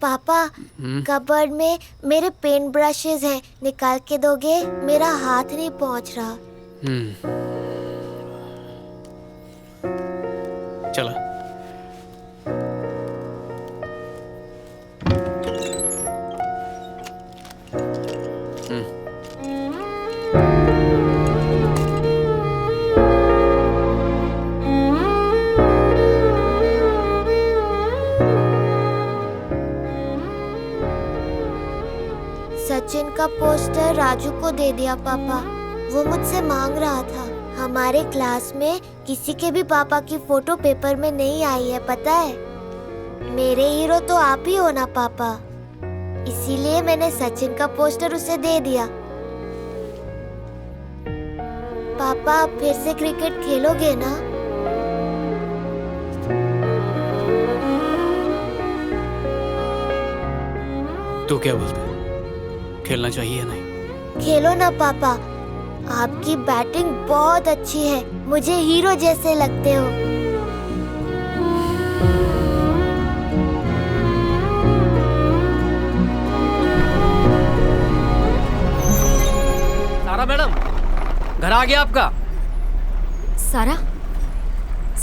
पापा, कबर्ड में मेरे पेंट ब्रशेस हैं, निकाल के दोगे? मेरा हाथ नहीं पहुंच रहा। चला। सचिन का पोस्टर राजू को दे दिया पापा। वो मुझसे मांग रहा था। हमारे क्लास में किसी के भी पापा की फोटो पेपर में नहीं आई है, पता है? मेरे हीरो तो आप ही हो ना पापा, इसीलिए मैंने सचिन का पोस्टर उसे दे दिया। पापा, आप फिर से क्रिकेट खेलोगे ना? तू क्या बोलता है, खेलना चाहिए या नहीं? खेलो ना पापा, आपकी बैटिंग बहुत अच्छी है, मुझे हीरो जैसे लगते हो। सारा मैडम, घर आ गया आपका। सारा?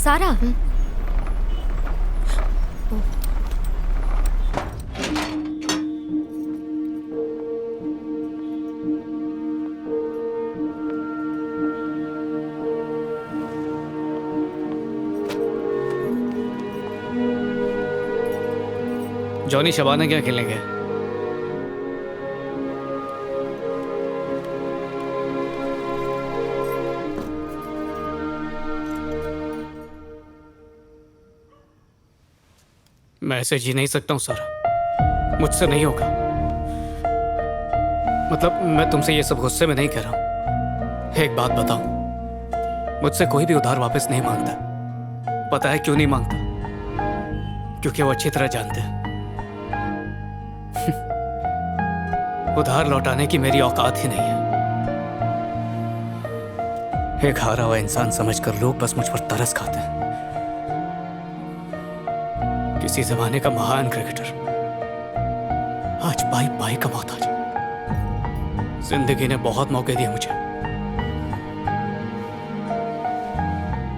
सारा? जॉनी शबाना क्या खेलेंगे? मैं ऐसे जी नहीं सकता हूं सारा, मुझसे नहीं होगा। मतलब मैं तुमसे ये सब गुस्से में नहीं कह रहा हूं। एक बात बताऊं, मुझसे कोई भी उधार वापस नहीं मांगता। पता है क्यों नहीं मांगता? क्योंकि वो अच्छी तरह जानते हैं उधार लौटाने की मेरी औकात ही नहीं है। एक हारा हुआ इंसान समझकर लोग बस मुझ पर तरस खाते हैं। किसी जमाने का महान क्रिकेटर आज पाई पाई का मोहताज। जिंदगी ने बहुत मौके दिए मुझे,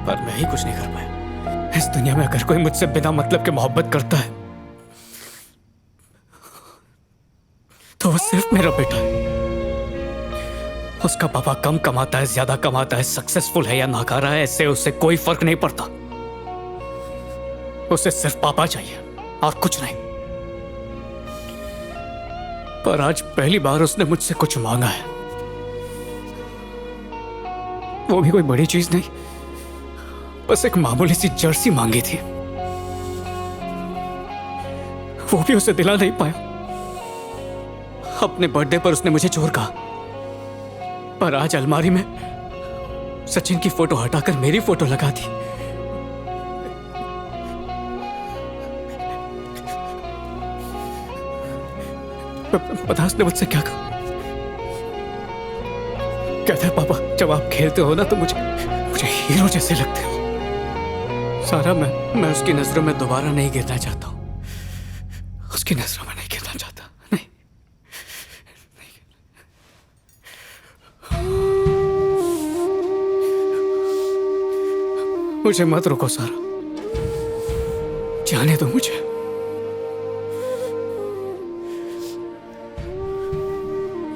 पर मैं ही कुछ नहीं कर पाया। इस दुनिया में अगर कोई मुझसे बिना मतलब के मोहब्बत करता है तो वो सिर्फ मेरा बेटा है। उसका पापा कम कमाता है, ज्यादा कमाता है, सक्सेसफुल है या नाकारा है, इससे उससे कोई फर्क नहीं पड़ता। उसे सिर्फ पापा चाहिए और कुछ नहीं। पर आज पहली बार उसने मुझसे कुछ मांगा है, वो भी कोई बड़ी चीज नहीं, बस एक मामूली सी जर्सी मांगी थी। वो भी उसे दिला नहीं पाया। अपने बर्थडे पर उसने मुझे चोर कहा, पर आज अलमारी में सचिन की फोटो हटाकर मेरी फोटो लगा दी। पता उसने मुझसे क्या कहा? कहता है पापा, जब आप खेलते हो ना तो मुझे हीरो जैसे लगते हो। सारा, मैं उसकी नजरों में दोबारा नहीं गिरना चाहता हूं। उसकी नजरों में नहीं गिरना चाहता। नहीं, मुझे मत रोको सारा, जाने दो मुझे।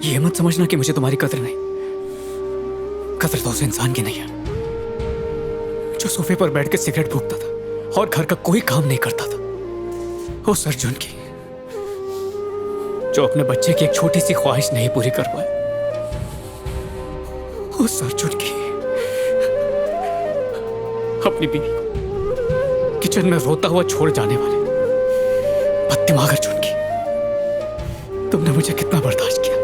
ये मत समझना कि मुझे तुम्हारी कदर नहीं। कदर तो उस इंसान की नहीं है जो सोफे पर बैठ के सिगरेट फूंकता था और घर का कोई काम नहीं करता था। उस अर्जुन की जो अपने बच्चे की एक छोटी सी ख्वाहिश नहीं पूरी कर पाए। उस अर्जुन की अपनी बीवी को किचन में रोता हुआ छोड़ जाने वाले बददिमाग अर्जुन की तुमने मुझे कितना बर्दाश्त किया।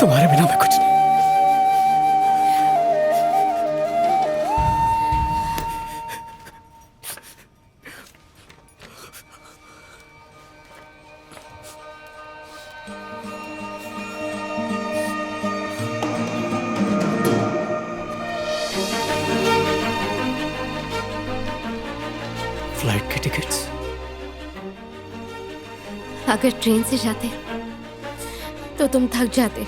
तुम्हारे बिना मैं कुछ नहीं। फ्लाइट के टिकट्स। अगर ट्रेन से जाते तो तुम थक जाते।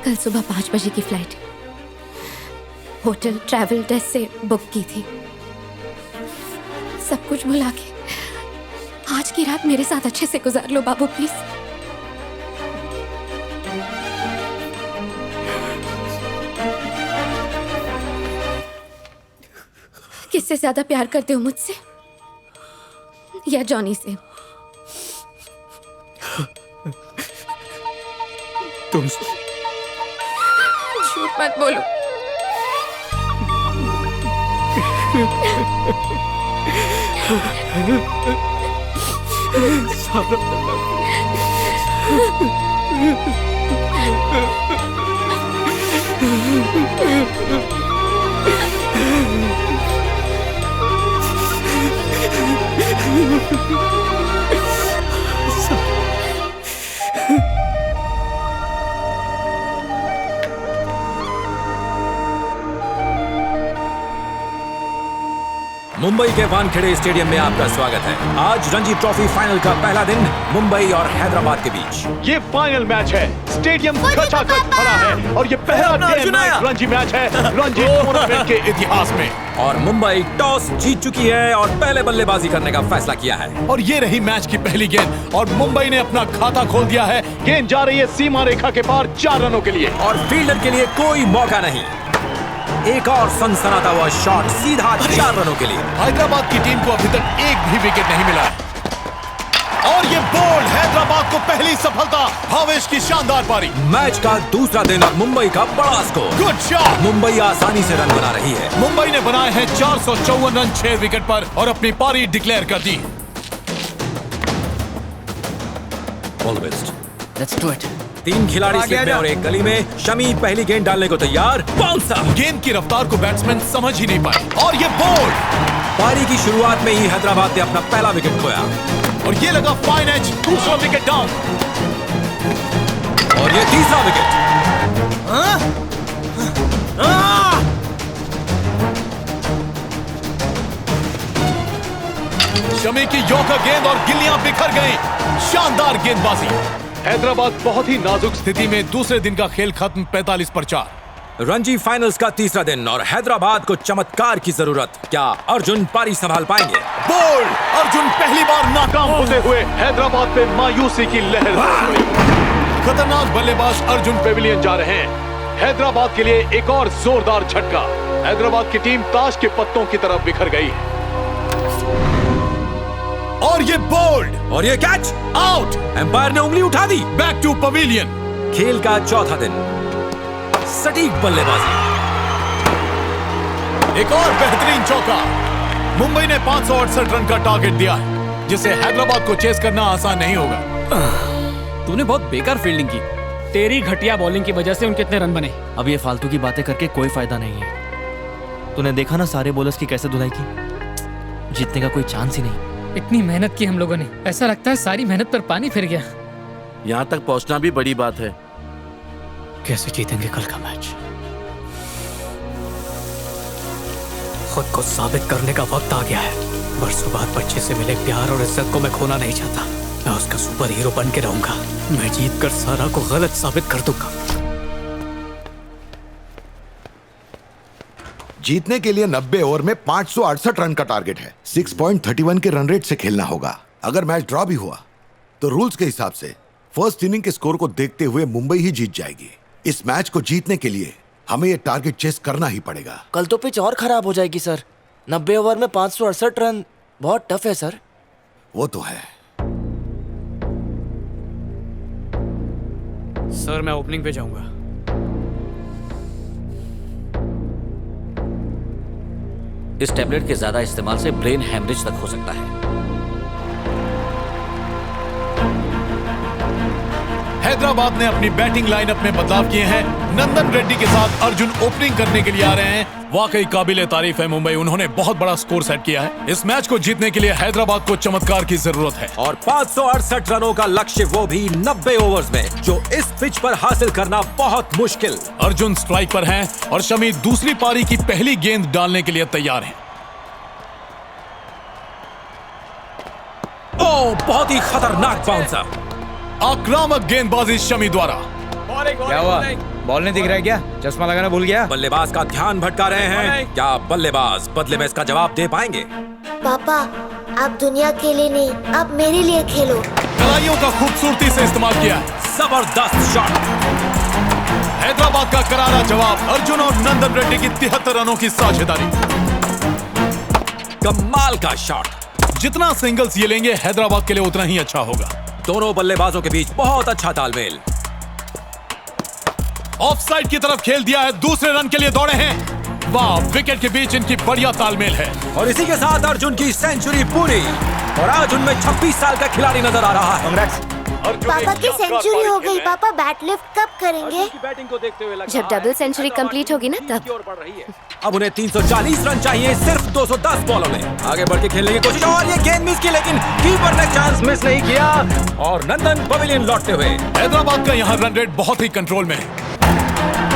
कल सुबह 5 बजे की फ्लाइट होटल ट्रैवल डेस्क से बुक की थी। सब कुछ भुला के आज की रात मेरे साथ अच्छे से गुजार लो बाबू, प्लीज। किससे ज्यादा प्यार करते हो, मुझसे या जॉनी से? तुम झूठ मत बोलो। मुंबई के वानखेड़े स्टेडियम में आपका स्वागत है। आज रणजी ट्रॉफी फाइनल का पहला दिन मुंबई और हैदराबाद के बीच। ये फाइनल मैच है। स्टेडियम खचाखच भरा है और ये पहला रणजी मैच है रणजी टूर्नामेंट के इतिहास में। और मुंबई टॉस जीत चुकी है और पहले बल्लेबाजी करने का फैसला किया है। और ये रही मैच की पहली गेंद और मुंबई ने अपना खाता खोल दिया है। गेंद जा रही है सीमा रेखा के पार 4 रनों के लिए और फील्डर के लिए कोई मौका नहीं। एक और सनसनाता हुआ शॉट सीधा 4 रनों के लिए। हैदराबाद की टीम को अभी तक एक भी विकेट नहीं मिला है। और ये बोल्ड हैदराबाद को पहली सफलता। भावेश की शानदार पारी। मैच का दूसरा दिन और मुंबई का बड़ा स्कोर। Good shot. मुंबई आसानी से रन बना रही है। मुंबई ने बनाए हैं 454 रन 6 विकेट पर और अपनी पारी डिक्लेयर कर दी। All the best. Let's do it. 3 खिलाड़ी स्लिप में और एक गली में। शमी पहली गेंद डालने को तैयार। बाउंसर। गेंद की रफ्तार को बैट्समैन समझ ही नहीं पाए और ये बोल्ड। पारी की शुरुआत में ही हैदराबाद ने अपना पहला विकेट खोया और ये लगा फाइन एज। दूसरा विकेट डाउन और ये तीसरा विकेट। शमी की यॉर्कर गेंद और गिल्लियां बिखर गई। शानदार गेंदबाजी। हैदराबाद बहुत ही नाजुक स्थिति में दूसरे दिन का खेल खत्म 45 पर 4। रणजी फाइनल्स का तीसरा दिन और हैदराबाद को चमत्कार की जरूरत। क्या अर्जुन पारी संभाल पाएंगे? बोल्ड। अर्जुन पहली बार नाकाम होते हुए हैदराबाद पे मायूसी की लहर दौड़ गई। खतरनाक बल्लेबाज अर्जुन पेविलियन जा रहे हैं। हैदराबाद के लिए एक और जोरदार झटका। हैदराबाद की टीम ताश के पत्तों की तरफ बिखर गई और ये बोल्ड और ये कैच आउट। एम्पायर ने उंगली उठा दी। Back to pavilion. खेल का चौथा दिन। सटीक बल्लेबाजी। एक और बेहतरीन चौका। मुंबई ने 568 रन का टारगेट दिया है जिसे हैदराबाद को चेस करना आसान नहीं होगा। तूने बहुत बेकार फील्डिंग की। तेरी घटिया बॉलिंग की वजह से उनके इतने रन बने। अब ये फालतू की बातें करके कोई फायदा नहीं है। तूने देखा ना सारे बॉलर्स की कैसे धुलाई की। जीतने का कोई चांस ही नहीं। इतनी मेहनत की हम लोगों ने, ऐसा लगता है सारी मेहनत पर पानी फिर गया। यहाँ तक पहुँचना भी बड़ी बात है। कैसे जीतेंगे कल का मैच? खुद को साबित करने का वक्त आ गया है। बरसों बाद बच्चे से मिले प्यार और इज्जत को मैं खोना नहीं चाहता। मैं उसका सुपर हीरो बन के रहूंगा। मैं जीत कर सारा को गलत साबित कर दूंगा। जीतने के लिए 90 ओवर में 568 रन का टारगेट है। 6.31 के रन रेट से खेलना होगा। अगर मैच ड्रॉ भी हुआ तो रूल्स के हिसाब से फर्स्ट इनिंग के स्कोर को देखते हुए मुंबई ही जीत जाएगी। इस मैच को जीतने के लिए हमें ये टारगेट चेस करना ही पड़ेगा। कल तो पिच और खराब हो जाएगी सर। 90 ओवर में 568 रन बहुत टफ है सर। वो तो है। सर मैं ओपनिंग पे जाऊंगा। इस टैबलेट के ज्यादा इस्तेमाल से ब्रेन हैमरेज तक हो सकता है। हैदराबाद ने अपनी बैटिंग लाइनअप में बदलाव किए हैं। नंदन रेड्डी के साथ अर्जुन ओपनिंग करने के लिए आ रहे हैं। वाकई काबिले तारीफ है मुंबई। उन्होंने बहुत बड़ा स्कोर सेट किया है। इस मैच को जीतने के लिए हैदराबाद को चमत्कार की जरूरत है और 568 रनों का लक्ष्य, वो भी 90 ओवर्स में, जो इस पिच पर हासिल करना बहुत मुश्किल। अर्जुन स्ट्राइक पर हैं और शमी दूसरी पारी की पहली गेंद डालने के लिए तैयार हैं। बहुत ही खतरनाक बाउंसर। आक्रामक गेंदबाजी शमी द्वारा। क्या हुआ? बॉल नहीं दिख रहा है क्या? चश्मा लगाना भूल गया? बल्लेबाज का ध्यान भटका रहे हैं। क्या बल्लेबाज बदले में इसका जवाब दे पाएंगे? पापा, आप दुनिया के लिए नहीं, आप मेरे लिए खेलो। कलाइयों का खूबसूरती से इस्तेमाल किया। जबरदस्त शॉट। हैदराबाद का करारा जवाब। अर्जुन और नंदन रेड्डी की 73 रनों की साझेदारी। कमाल का शॉट। जितना सिंगल्स ये लेंगे हैदराबाद के लिए उतना ही अच्छा होगा। दोनों बल्लेबाजों के बीच बहुत अच्छा तालमेल। ऑफ साइड की तरफ खेल दिया है, दूसरे रन के लिए दौड़े हैं। वाह, विकेट के बीच इनकी बढ़िया तालमेल है। और इसी के साथ अर्जुन की सेंचुरी पूरी। और आज उनमें 26 साल का खिलाड़ी नजर आ रहा है। पापा की सेंचुरी हो गई। पापा बैट लिफ्ट कब करेंगे? बैटिंग को देखते हुए लग जब डबल सेंचुरी कंप्लीट होगी ना तब। अब उन्हें 340 रन चाहिए सिर्फ 210 बॉलों में। आगे बढ़ के खेलने की कोशिश और ये गेंद मिस की, लेकिन कीपर ने चांस मिस नहीं किया और नंदन पवेलियन लौटते हुए। हैदराबाद का यहाँ रन रेट बहुत ही कंट्रोल में है।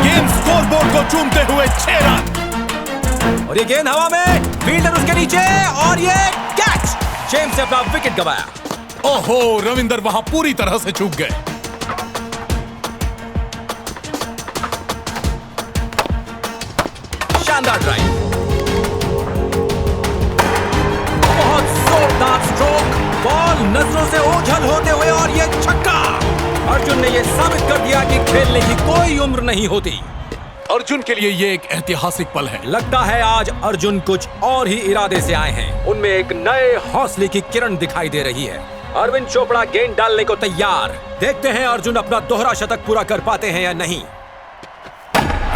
गेंद स्कोरबोर्ड को चूमते हुए 6 रन। और ये गेंद हवा में, फील्डर उसके नीचे और ये कैच। जेम्स ने अपना विकेट गंवाया। ओहो, रविंदर वहां पूरी तरह से चूक गए। शानदार ड्राइव। बहुत जोरदार स्ट्रोक। बॉल नजरों से ओझल होते हुए और ये छक्का। अर्जुन ने ये साबित कर दिया कि खेलने की कोई उम्र नहीं होती। अर्जुन के लिए ये एक ऐतिहासिक पल है। लगता है आज अर्जुन कुछ और ही इरादे से आए हैं। उनमें एक नए हौसले की किरण दिखाई दे रही है। अरविंद चोपड़ा गेंद डालने को तैयार। देखते हैं अर्जुन अपना दोहरा शतक पूरा कर पाते हैं या नहीं।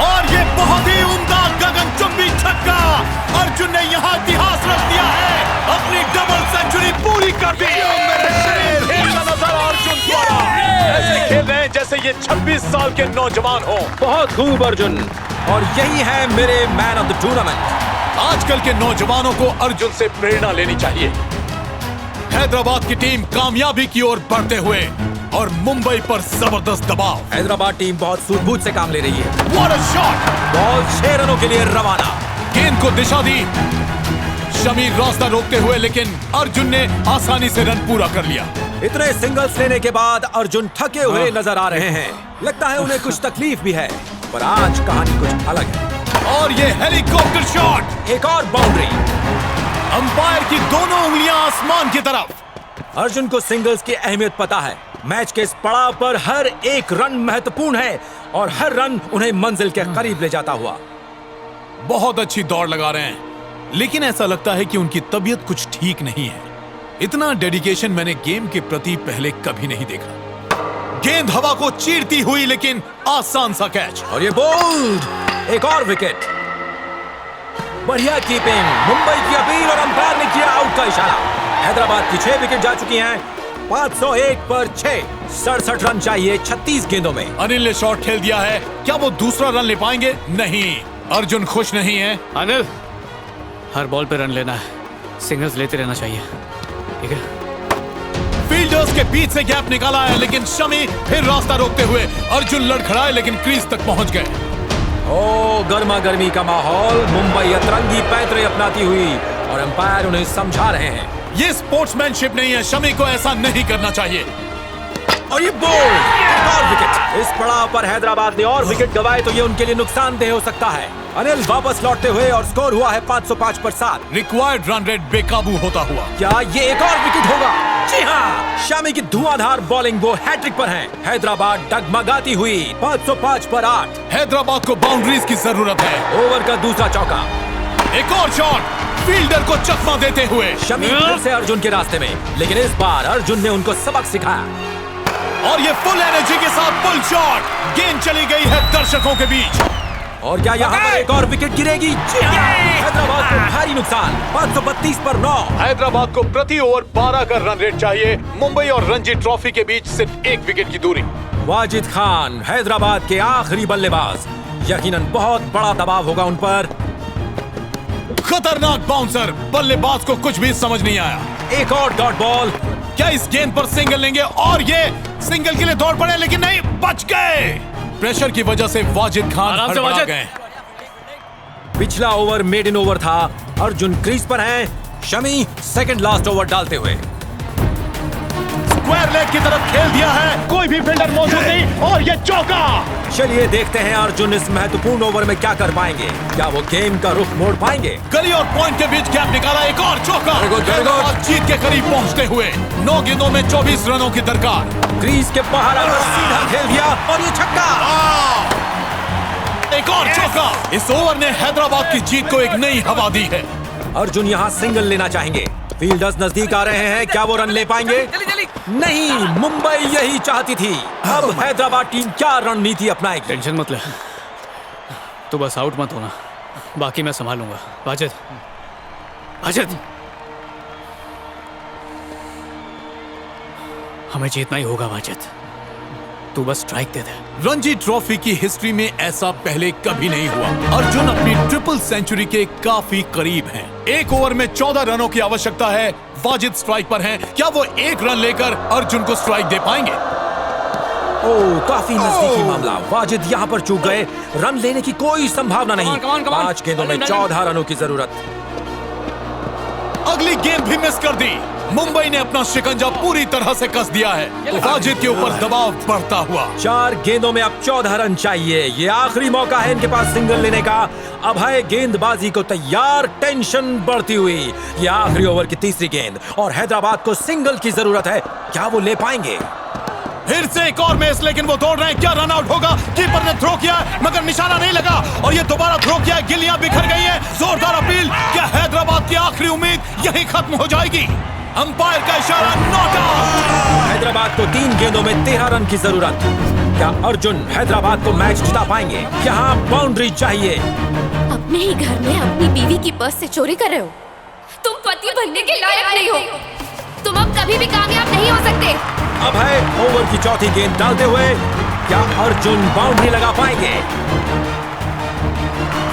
और ये बहुत ही उम्दा गगनचुंबी छक्का। अर्जुन ने यहाँ इतिहास रच दिया है। अपनी डबल सेंचुरी पूरी कर दी। खेलना नजर अर्जुन द्वारा। ऐसे खेल रहे हैं जैसे ये 26 साल के नौजवान हो। बहुत खूब अर्जुन। और यही है मेरे मैन ऑफ द टूर्नामेंट। आजकल के नौजवानों को अर्जुन से प्रेरणा लेनी चाहिए। हैदराबाद की टीम कामयाबी की ओर बढ़ते हुए और मुंबई पर जबरदस्त दबाव। हैदराबाद टीम बहुत सूझबूझ से काम ले रही है। What a shot! बॉल 6 रनों के लिए रवाना। गेंद को दिशा दी शमी रास्ता रोकते हुए, लेकिन अर्जुन ने आसानी से रन पूरा कर लिया। इतने सिंगल्स लेने के बाद अर्जुन थके हुए नजर आ रहे हैं। लगता है उन्हें कुछ तकलीफ भी है, पर आज कहानी कुछ अलग है। और ये हेलीकॉप्टर शॉट। एक और बाउंड्री। अंपायर की दोनों उंगलियां आसमान की तरफ। अर्जुन को सिंगल्स की अहमियत पता है। मैच के इस पड़ाव पर हर एक रन महत्वपूर्ण है और हर रन उन्हें मंजिल के करीब ले जाता हुआ। बहुत अच्छी दौड़ लगा रहे हैं, लेकिन ऐसा लगता है कि उनकी तबीयत कुछ ठीक नहीं है। इतना डेडिकेशन मैंने गेम के प्रति पहले कभी नहीं देखा। गेंद हवा को चीरती हुई, लेकिन आसान सा कैच। और ये बोल्ड। एक और विकेट। बढ़िया कीपिंग। मुंबई की अपील और अंपायर ने किया आउट का इशारा। हैदराबाद की 6 विकेट जा चुकी हैं। 501 पर 6। 67 रन चाहिए 36 गेंदों में। अनिल ने शॉट खेल दिया है। क्या वो दूसरा रन ले पाएंगे? नहीं, अर्जुन खुश नहीं है। अनिल, हर बॉल पे रन लेना है। सिंगल्स लेते रहना चाहिए, ठीक है? फील्डर्स के बीच से गैप निकाला है, लेकिन शमी फिर रास्ता रोकते हुए अर्जुन लड़खड़ाए, लेकिन क्रीज तक पहुंच गए। ओ, गर्मा गर्मी का माहौल। मुंबई अतरंगी पैंतरे अपनाती हुई और अंपायर उन्हें समझा रहे हैं। ये स्पोर्ट्समैनशिप नहीं है। शमी को ऐसा नहीं करना चाहिए। और ये बॉल। एक और विकेट। इस पड़ाव पर हैदराबाद ने और विकेट गंवाए तो ये उनके लिए नुकसानदेह हो सकता है। अनिल वापस लौटते हुए और स्कोर हुआ है 505 पर 7। रिक्वायर्ड रन रेट बेकाबू होता हुआ। क्या ये एक और विकेट होगा? जी हाँ, शमी की धुआंधार बॉलिंग, वो हैट्रिक पर है। हैदराबाद डगमगाती हुई 505 पर 8। हैदराबाद को बाउंड्रीज की जरूरत है। ओवर का दूसरा चौका। एक और शॉट फील्डर को चकमा देते हुए। शमी फिर से अर्जुन के रास्ते में, लेकिन इस बार अर्जुन ने उनको सबक सिखाया। और ये फुल एनर्जी के साथ फुल शॉट। गेंद चली गई है दर्शकों के बीच। और क्या यहाँ पर एक और विकेट गिरेगी? जी हाँ, हैदराबाद को भारी नुकसान। 532 पर 9। हैदराबाद को प्रति ओवर 12 का रन रेट चाहिए। मुंबई और रणजी ट्रॉफी के बीच सिर्फ 1 विकेट की दूरी। वाजिद खान, हैदराबाद के आखिरी बल्लेबाज। यकीनन बहुत बड़ा दबाव होगा उन पर। खतरनाक बाउंसर। बल्लेबाज को कुछ भी समझ नहीं आया। एक और डॉट बॉल। क्या इस गेंद पर सिंगल लेंगे? और ये सिंगल के लिए दौड़ पड़े, लेकिन नहीं, बच गए। प्रेशर की वजह से वाजिद खान हड़बड़ा गए। पिछला ओवर मेड इन ओवर था। अर्जुन क्रीज पर हैं। शमी सेकंड लास्ट ओवर डालते हुए। स्क्वायर लेग की तरफ खेल दिया है, कोई भी फील्डर मौजूद नहीं और ये चौका। चलिए देखते हैं अर्जुन इस महत्वपूर्ण ओवर में क्या कर पाएंगे। क्या वो गेम का रुख मोड़ पाएंगे? गली और पॉइंट के बीच गैप निकाला, एक और चौका। और जीत के करीब पहुंचते हुए 9 गेंदों में 24 रनों की दरकार। क्रीज के बाहर आकर सीधा खेल दिया और ये छक्का। एक और चौका। इस ओवर ने हैदराबाद की जीत को एक नई हवा दी है। अर्जुन यहाँ सिंगल लेना चाहेंगे। फील्डर्स नजदीक आ रहे हैं, क्या वो रन ले पाएंगे? नहीं, मुंबई यही चाहती थी। अब हैदराबाद टीम क्या रणनीति अपनाएगी? टेंशन मत ले, तू बस आउट मत होना, बाकी मैं संभालूंगा। वाजिद, वाजिद, हमें जीतना ही होगा वाजिद, तू बस स्ट्राइक दे दे। रणजी ट्रॉफी की हिस्ट्री में ऐसा पहले कभी नहीं हुआ। अर्जुन अपनी ट्रिपल सेंचुरी के काफी करीब हैं। एक ओवर में 14 रनों की आवश्यकता है। वाजिद स्ट्राइक पर हैं। क्या वो एक रन लेकर अर्जुन को स्ट्राइक दे पाएंगे? काफी नजदीकी मामला। वाजिद यहाँ पर चूक गए। रन लेने की कोई संभावना नहीं। 5 गेंदों में 14 रनों की जरूरत। अगली गेंद भी मिस कर दी। मुंबई ने अपना शिकंजा पूरी तरह से कस दिया है। वाजिद के ऊपर दबाव बढ़ता हुआ। 4 गेंदों में अब 14 रन चाहिए। ये आखिरी मौका है इनके पास सिंगल लेने का। अभय गेंदबाजी को तैयार, टेंशन बढ़ती हुई। ये आखिरी ओवर की तीसरी गेंद और हैदराबाद को सिंगल की जरूरत है। क्या वो ले पाएंगे? फिर से एक और मिस, लेकिन वो दौड़ रहे हैं। क्या रन आउट होगा? कीपर ने थ्रो किया मगर निशाना नहीं लगा और ये दोबारा थ्रो किया। गिल्लियां बिखर गई हैं। जोरदार अपील। क्या हैदराबाद की आखिरी उम्मीद यही खत्म हो जाएगी? अंपायर का इशारा, नॉट आउट। हैदराबाद को 3 गेंदों में 13 रन की जरूरत। क्या अर्जुन हैदराबाद को मैच जिता पाएंगे? यहाँ बाउंड्री चाहिए। अपने ही घर में अपनी बीवी की पर्स से चोरी कर रहे हो। तुम पति बनने के लायक नहीं हो। तुम अब कभी भी कामयाब नहीं हो सकते। अभय ओवर की चौथी गेंद डालते हुए क्या अर्जुन बाउंड्री लगा पाएंगे?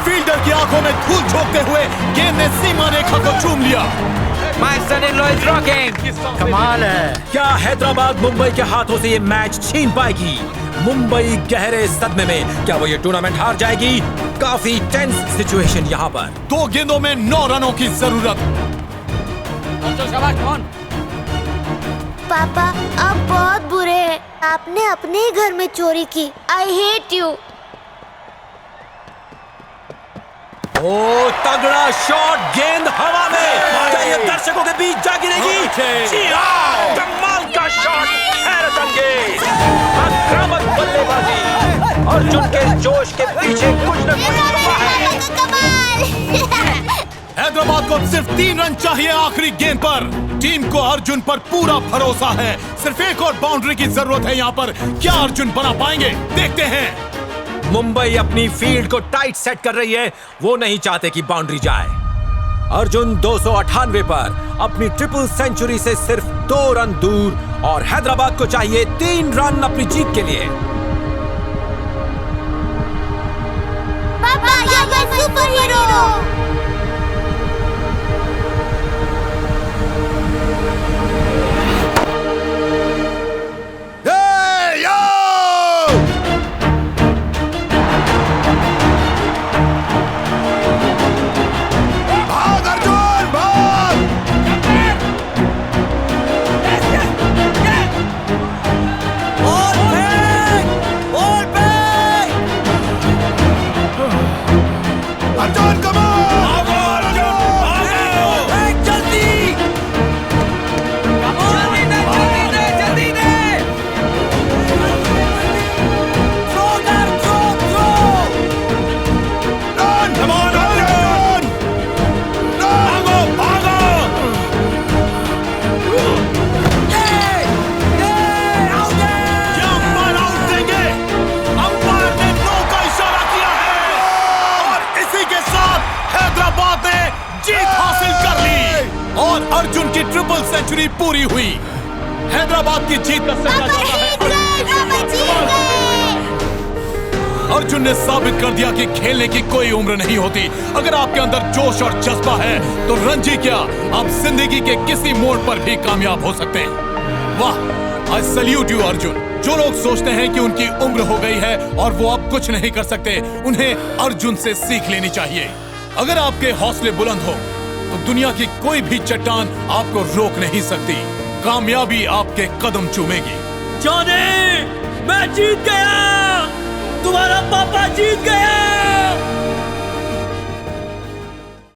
फील्डर की आंखों में धूल झोंकते हुए गेंद ने सीमा रेखा को चूम लिया। कमाल है। क्या हैदराबाद मुंबई के हाथों से ये मैच छीन पाएगी? मुंबई गहरे सदमे में। क्या वो ये टूर्नामेंट हार जाएगी? काफी टेंस सिचुएशन यहाँ पर। 2 गेंदों में 9 रनों की जरूरत। पापा आप बहुत बुरे हैं। आपने अपने ही घर में चोरी की। I hate you. तगड़ा शॉट, गेंद हवा में। क्या ये दर्शकों के बीच जा गिरेगी? जी हाँ, कमाल का शॉट, हैरत अंगेज, आक्रामक बल्लेबाजी। अर्जुन के जोश के पीछे कुछ न कुछ छुपा है। हैदराबाद को सिर्फ 3 रन चाहिए आखिरी गेंद पर। टीम को अर्जुन पर पूरा भरोसा है। सिर्फ एक और बाउंड्री की जरूरत है यहाँ पर। क्या अर्जुन बना पाएंगे? देखते हैं। मुंबई अपनी फील्ड को टाइट सेट कर रही है। वो नहीं चाहते कि बाउंड्री जाए। अर्जुन 298 पर अपनी ट्रिपल सेंचुरी से सिर्फ 2 रन दूर और हैदराबाद को चाहिए 3 रन अपनी जीत के लिए। पापा ये सुपर हीरो। अर्जुन की ट्रिपल सेंचुरी पूरी हुई। हैदराबाद की जीत का सट्टा जाता है। अर्जुन ने साबित कर दिया कि खेलने की कोई उम्र नहीं होती। अगर आपके अंदर जोश और जज्बा है तो रणजी क्या, आप जिंदगी के किसी मोड़ पर भी कामयाब हो सकते हैं। वाह, आई सैल्यूट यू अर्जुन। जो लोग सोचते हैं कि उनकी उम्र हो गई है और वो अब कुछ नहीं कर सकते, उन्हें अर्जुन से सीख लेनी चाहिए। अगर आपके हौसले बुलंद हो तो दुनिया की कोई भी चट्टान आपको रोक नहीं सकती। कामयाबी आपके कदम चूमेगी। जॉनी, मैं जीत गया, तुम्हारा पापा जीत